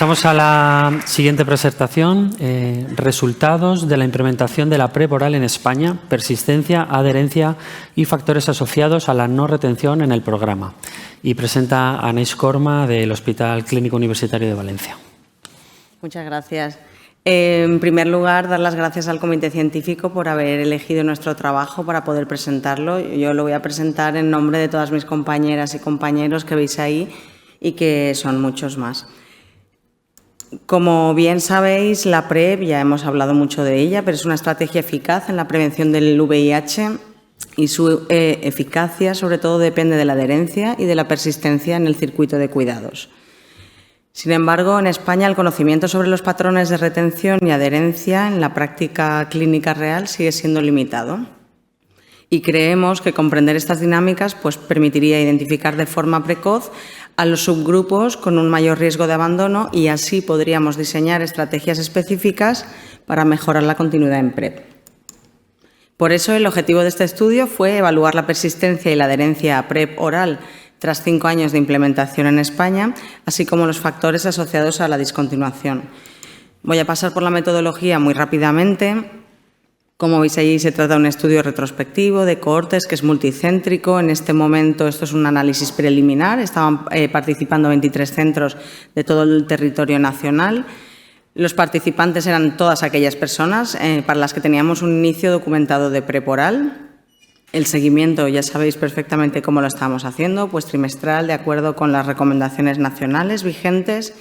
Pasamos a la siguiente presentación, resultados de la implementación de la PrEP oral en España, persistencia, adherencia y factores asociados a la no retención en el programa. Y presenta a Anais Corma del Hospital Clínico Universitario de Valencia. Muchas gracias. En primer lugar, dar las gracias al Comité Científico por haber elegido nuestro trabajo para poder presentarlo. Yo lo voy a presentar en nombre de todas mis compañeras y compañeros que veis ahí y que son muchos más. Como bien sabéis, la PrEP, ya hemos hablado mucho de ella, pero es una estrategia eficaz en la prevención del VIH y su eficacia sobre todo depende de la adherencia y de la persistencia en el circuito de cuidados. Sin embargo, en España el conocimiento sobre los patrones de retención y adherencia en la práctica clínica real sigue siendo limitado. Y creemos que comprender estas dinámicas permitiría identificar de forma precoz a los subgrupos con un mayor riesgo de abandono y así podríamos diseñar estrategias específicas para mejorar la continuidad en PrEP. Por eso, el objetivo de este estudio fue evaluar la persistencia y la adherencia a PrEP oral tras 5 años de implementación en España, así como los factores asociados a la discontinuación. Voy a pasar por la metodología muy rápidamente. Como veis ahí, se trata de un estudio retrospectivo de cohortes que es multicéntrico. En este momento esto es un análisis preliminar. Estaban participando 23 centros de todo el territorio nacional. Los participantes eran todas aquellas personas para las que teníamos un inicio documentado de PrEP oral. El seguimiento ya sabéis perfectamente cómo lo estábamos haciendo, trimestral, de acuerdo con las recomendaciones nacionales vigentes.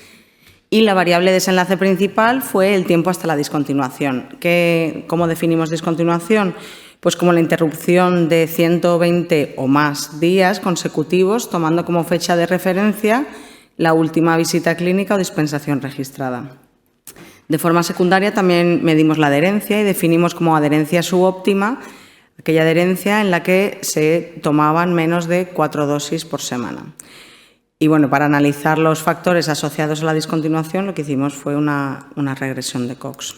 Y la variable desenlace principal fue el tiempo hasta la discontinuación. ¿Cómo definimos discontinuación? Pues como la interrupción de 120 o más días consecutivos, tomando como fecha de referencia la última visita clínica o dispensación registrada. De forma secundaria también medimos la adherencia y definimos como adherencia subóptima aquella adherencia en la que se tomaban menos de 4 dosis por semana. Y bueno, para analizar los factores asociados a la discontinuación, lo que hicimos fue una regresión de Cox.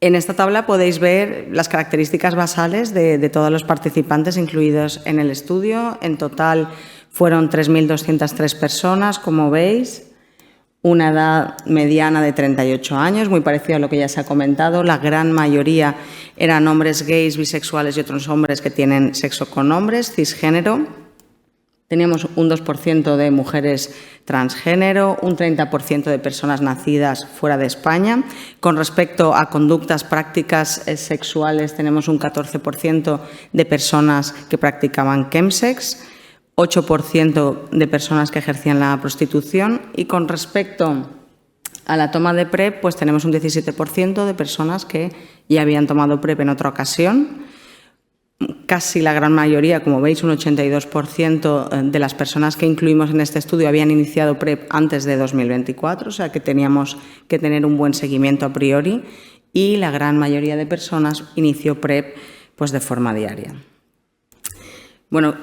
En esta tabla podéis ver las características basales de todos los participantes incluidos en el estudio. En total fueron 3.203 personas, como veis. Una edad mediana de 38 años, muy parecido a lo que ya se ha comentado. La gran mayoría eran hombres gays, bisexuales y otros hombres que tienen sexo con hombres, cisgénero. Teníamos un 2% de mujeres transgénero, un 30% de personas nacidas fuera de España. Con respecto a conductas, prácticas sexuales, tenemos un 14% de personas que practicaban chemsex, 8% de personas que ejercían la prostitución y con respecto a la toma de PrEP, tenemos un 17% de personas que ya habían tomado PrEP en otra ocasión. Casi la gran mayoría, como veis, un 82% de las personas que incluimos en este estudio habían iniciado PrEP antes de 2024, o sea que teníamos que tener un buen seguimiento a priori y la gran mayoría de personas inició PrEP de forma diaria. Bueno,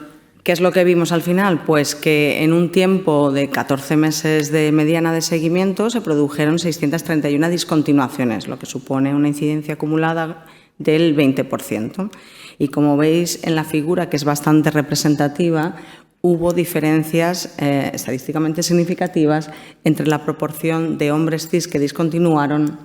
¿qué es lo que vimos al final? Pues que en un tiempo de 14 meses de mediana de seguimiento se produjeron 631 discontinuaciones, lo que supone una incidencia acumulada del 20%. Y como veis en la figura, que es bastante representativa, hubo diferencias estadísticamente significativas entre la proporción de hombres cis que discontinuaron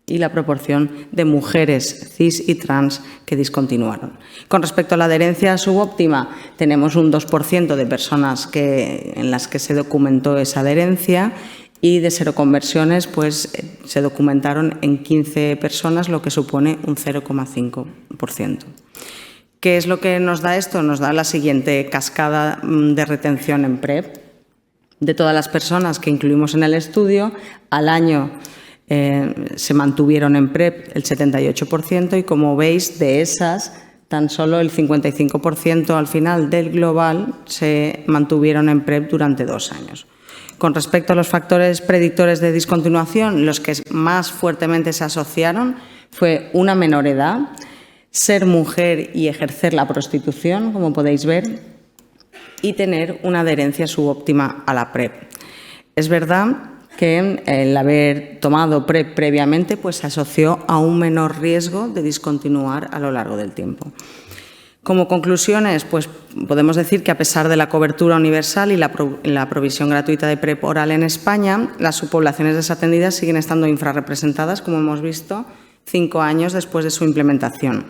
y la proporción de mujeres cis y trans que discontinuaron. Con respecto a la adherencia subóptima, tenemos un 2% de personas en las que se documentó esa adherencia y de seroconversiones se documentaron en 15 personas, lo que supone un 0,5%. ¿Qué es lo que nos da esto? Nos da la siguiente cascada de retención en PrEP. De todas las personas que incluimos en el estudio, al año se mantuvieron en PrEP el 78% y, como veis, de esas, tan solo el 55% al final del global se mantuvieron en PrEP durante 2 años. Con respecto a los factores predictores de discontinuación, los que más fuertemente se asociaron fue una menor edad, ser mujer y ejercer la prostitución, como podéis ver, y tener una adherencia subóptima a la PrEP. Es verdad que el haber tomado PrEP previamente se asoció a un menor riesgo de discontinuar a lo largo del tiempo. Como conclusiones, pues podemos decir que a pesar de la cobertura universal y la provisión gratuita de PrEP oral en España, las subpoblaciones desatendidas siguen estando infrarrepresentadas, como hemos visto, 5 años después de su implementación.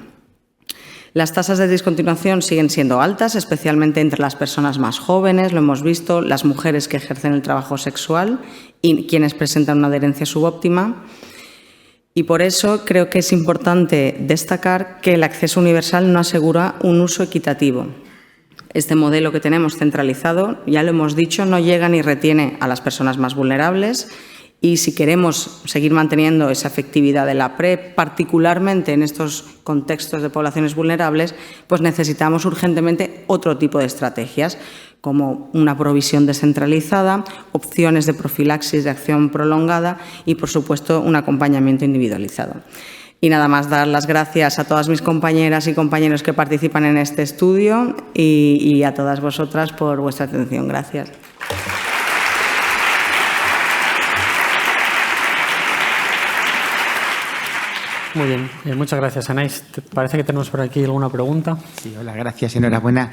Las tasas de discontinuación siguen siendo altas, especialmente entre las personas más jóvenes, lo hemos visto, las mujeres que ejercen el trabajo sexual y quienes presentan una adherencia subóptima. Y por eso creo que es importante destacar que el acceso universal no asegura un uso equitativo. Este modelo que tenemos centralizado, ya lo hemos dicho, no llega ni retiene a las personas más vulnerables y si queremos seguir manteniendo esa efectividad de la PrEP, particularmente en estos contextos de poblaciones vulnerables, pues necesitamos urgentemente otro tipo de estrategias, como una provisión descentralizada, opciones de profilaxis de acción prolongada y, por supuesto, un acompañamiento individualizado. Y nada más, dar las gracias a todas mis compañeras y compañeros que participan en este estudio y a todas vosotras por vuestra atención. Gracias. Muy bien, muchas gracias, Anais. Parece que tenemos por aquí alguna pregunta. Sí, hola, gracias, enhorabuena.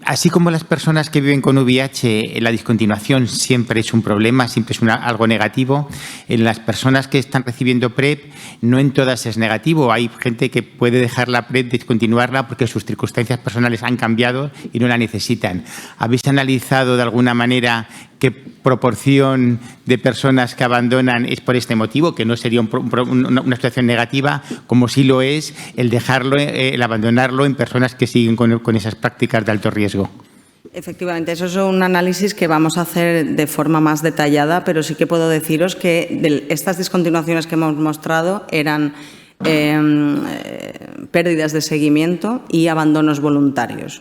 Así como las personas que viven con VIH, la discontinuación siempre es un problema, siempre es algo negativo. En las personas que están recibiendo PrEP, no en todas es negativo. Hay gente que puede dejar la PrEP, discontinuarla, porque sus circunstancias personales han cambiado y no la necesitan. ¿Habéis analizado de alguna manera qué proporción de personas que abandonan es por este motivo, que no sería una situación negativa, como sí lo es el dejarlo, el abandonarlo en personas que siguen con esas prácticas de alto riesgo? Efectivamente, eso es un análisis que vamos a hacer de forma más detallada, pero sí que puedo deciros que estas discontinuaciones que hemos mostrado eran pérdidas de seguimiento y abandonos voluntarios.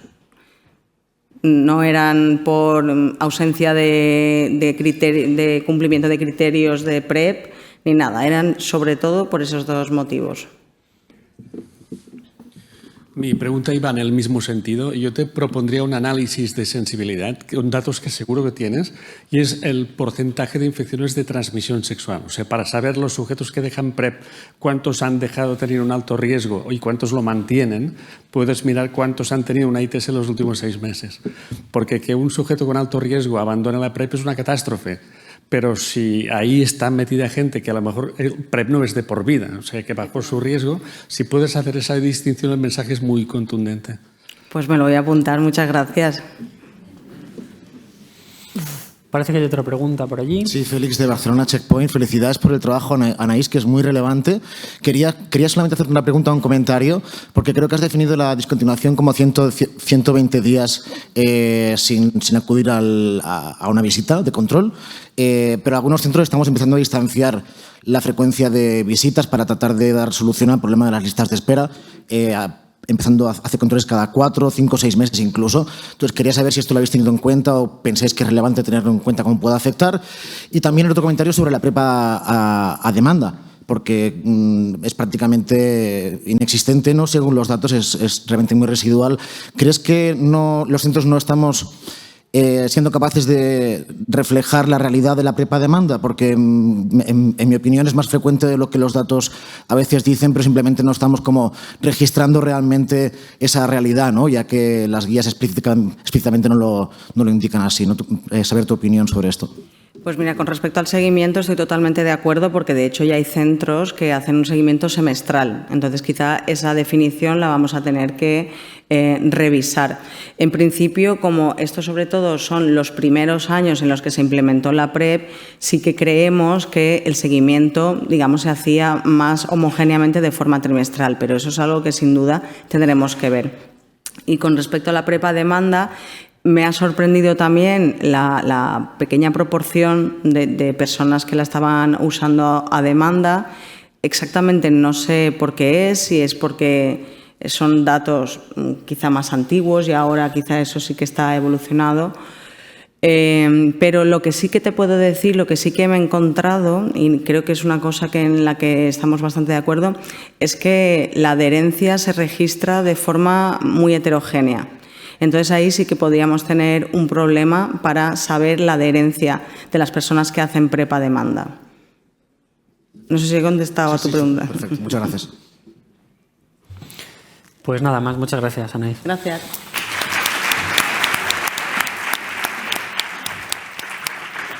No eran por ausencia de cumplimiento de criterios de PrEP ni nada, eran sobre todo por esos dos motivos. Mi pregunta iba en el mismo sentido. Yo te propondría un análisis de sensibilidad con datos que seguro que tienes y es el porcentaje de infecciones de transmisión sexual. O sea, para saber los sujetos que dejan PrEP, cuántos han dejado tener un alto riesgo y cuántos lo mantienen, puedes mirar cuántos han tenido una ITS en los últimos 6 meses. Porque que un sujeto con alto riesgo abandone la PrEP es una catástrofe. Pero si ahí está metida gente que a lo mejor el PrEP no es de por vida, o sea, que bajo su riesgo, si puedes hacer esa distinción, el mensaje es muy contundente. Pues me lo voy a apuntar. Muchas gracias. Parece que hay otra pregunta por allí. Sí, Félix de Barcelona Checkpoint. Felicidades por el trabajo, Anaís, que es muy relevante. Quería solamente hacer una pregunta o un comentario, porque creo que has definido la discontinuación como 120 días sin acudir a una visita de control, pero algunos centros estamos empezando a distanciar la frecuencia de visitas para tratar de dar solución al problema de las listas de espera, empezando a hacer controles cada 4, 5, 6 meses incluso. Entonces, quería saber si esto lo habéis tenido en cuenta o pensáis que es relevante tenerlo en cuenta, cómo puede afectar. Y también el otro comentario sobre la PrEP a demanda, porque es prácticamente inexistente, ¿no? Según los datos, es realmente muy residual. ¿Crees que los centros no estamos siendo capaces de reflejar la realidad de la PrEP a demanda? Porque, en mi opinión, es más frecuente de lo que los datos a veces dicen, pero simplemente no estamos como registrando realmente esa realidad, ¿no? Ya que las guías explícitamente no lo indican así, ¿no? Saber tu opinión sobre esto. Pues mira, con respecto al seguimiento estoy totalmente de acuerdo porque de hecho ya hay centros que hacen un seguimiento semestral. Entonces quizá esa definición la vamos a tener que revisar. En principio, como esto sobre todo son los primeros años en los que se implementó la PrEP, sí que creemos que el seguimiento, digamos, se hacía más homogéneamente de forma trimestral, pero eso es algo que sin duda tendremos que ver. Y con respecto a la PrEP a demanda, me ha sorprendido también la pequeña proporción de personas que la estaban usando a demanda. Exactamente no sé por qué es, si es porque son datos quizá más antiguos y ahora quizá eso sí que está evolucionado. Pero lo que sí que te puedo decir, lo que sí que me he encontrado, y creo que es una cosa en la que estamos bastante de acuerdo, es que la adherencia se registra de forma muy heterogénea. Entonces ahí sí que podríamos tener un problema para saber la adherencia de las personas que hacen PrEP a demanda. No sé si he contestado a tu pregunta. Perfecto, muchas gracias. Pues nada más, muchas gracias, Anaíz. Gracias.